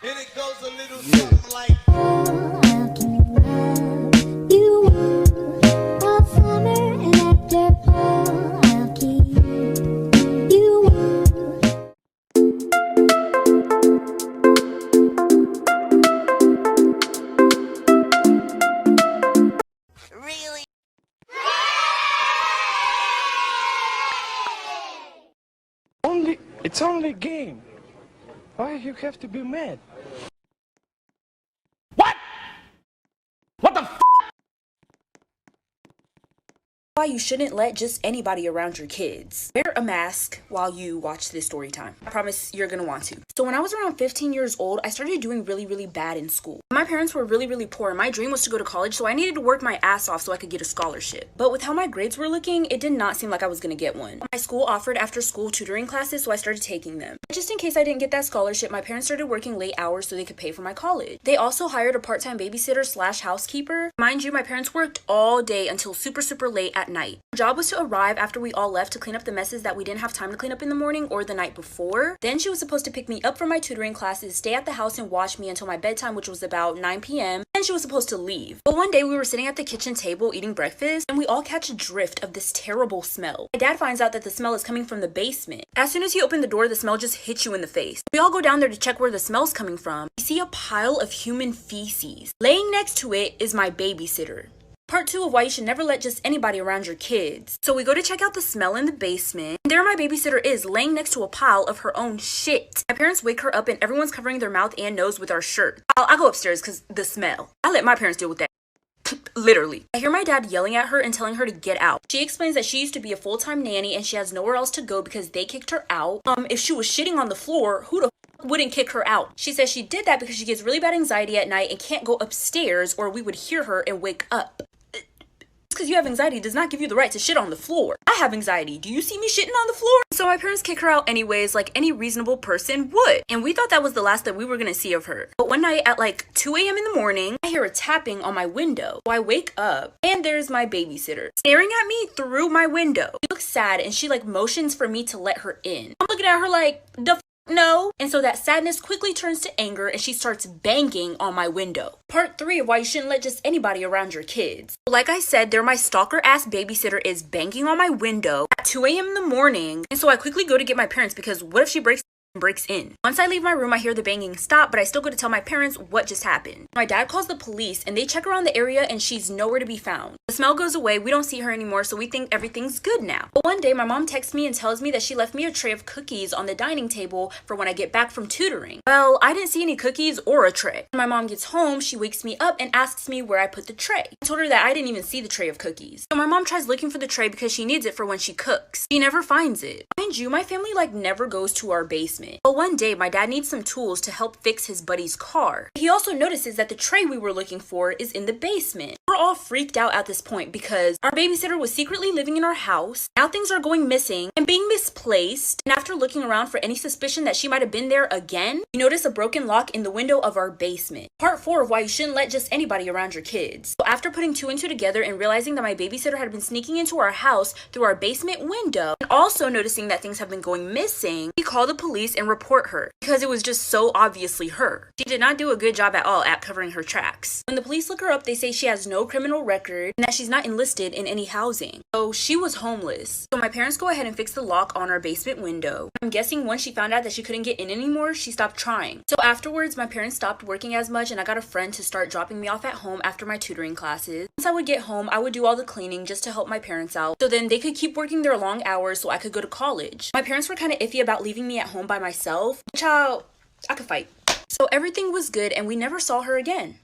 And it goes a little something like Really? It's only a game. Why you have to be mad? Why you shouldn't let just anybody around your kids. Wear a mask while you watch this story time. I promise you're gonna want to. So when I was around 15 years old, I started doing really bad in school. My parents were really poor and my dream was to go to college, so I needed to work my ass off so I could get a scholarship. But with how my grades were looking, it did not seem like I was gonna get one. My school offered after school tutoring classes, so I started taking them. Just in case I didn't get that scholarship, my parents started working late hours so they could pay for my college. They also hired a part-time babysitter / housekeeper. Mind you, my parents worked all day until super late at night. Our job was to arrive after we all left to clean up the messes that we didn't have time to clean up in the morning or the night before. Then she was supposed to pick me up from my tutoring classes, stay at the house and watch me until my bedtime, which was about 9 p.m. Then she was supposed to leave. But one day we were sitting at the kitchen table eating breakfast and we all catch a drift of this terrible smell. My dad finds out that the smell is coming from the basement. As soon as he opened the door, the smell just hits you in the face. We all go down there to check where the smell's coming from. We see a pile of human feces. Laying next to it is my babysitter. Part 2 of why you should never let just anybody around your kids. So we go to check out the smell in the basement, and there my babysitter is laying next to a pile of her own shit. My parents wake her up and everyone's covering their mouth and nose with our shirt. I go upstairs because the smell. I let my parents deal with that. Literally. I hear my dad yelling at her and telling her to get out. She explains that she used to be a full-time nanny and she has nowhere else to go because they kicked her out. If she was shitting on the floor, who the wouldn't kick her out? She says she did that because she gets really bad anxiety at night and can't go upstairs or we would hear her and wake up. Because you have anxiety does not give you the right to shit on the floor. I have anxiety. Do you see me shitting on the floor? So my parents kick her out anyways, like any reasonable person would. And we thought that was the last that we were gonna see of her. But one night at like 2 a.m. in the morning, I hear a tapping on my window. So I wake up and there's my babysitter staring at me through my window. She looks sad and she like motions for me to let her in. I'm looking at her like, no. And so that sadness quickly turns to anger and she starts banging on my window. Part 3 of why you shouldn't let just anybody around your kids. Like I said, there my stalker ass babysitter is banging on my window at 2 a.m. in the morning. And so I quickly go to get my parents because what if she breaks in? Once I leave my room, I hear the banging stop, but I still go to tell my parents what just happened. My dad calls the police and they check around the area and she's nowhere to be found. The smell goes away, we don't see her anymore, so we think everything's good now. But one day my mom texts me and tells me that she left me a tray of cookies on the dining table for when I get back from tutoring. Well, I didn't see any cookies or a tray. When my mom gets home, she wakes me up and asks me where I put the tray. I told her that I didn't even see the tray of cookies. So my mom tries looking for the tray because she needs it for when she cooks. She never finds it. Mind you, my family like never goes to our basement. But one day, my dad needs some tools to help fix his buddy's car. He also notices that the tray we were looking for is in the basement. We're all freaked out at this point because our babysitter was secretly living in our house. Now things are going missing and being misplaced. And after looking around for any suspicion that she might have been there again, we notice a broken lock in the window of our basement. Part 4 of why you shouldn't let just anybody around your kids. So after putting 2 and 2 together and realizing that my babysitter had been sneaking into our house through our basement window, and also noticing that things have been going missing, we call the police and report her because it was just so obviously her. She did not do a good job at all at covering her tracks. When the police look her up, they say she has no criminal record and that she's not enlisted in any housing. So she was homeless. So my parents go ahead and fix the lock on our basement window. I'm guessing once she found out that she couldn't get in anymore, she stopped trying. So afterwards, my parents stopped working as much and I got a friend to start dropping me off at home after my tutoring classes. Once I would get home, I would do all the cleaning just to help my parents out. So then they could keep working their long hours so I could go to college. My parents were kind of iffy about leaving me at home by myself, which I could fight. So everything was good and we never saw her again.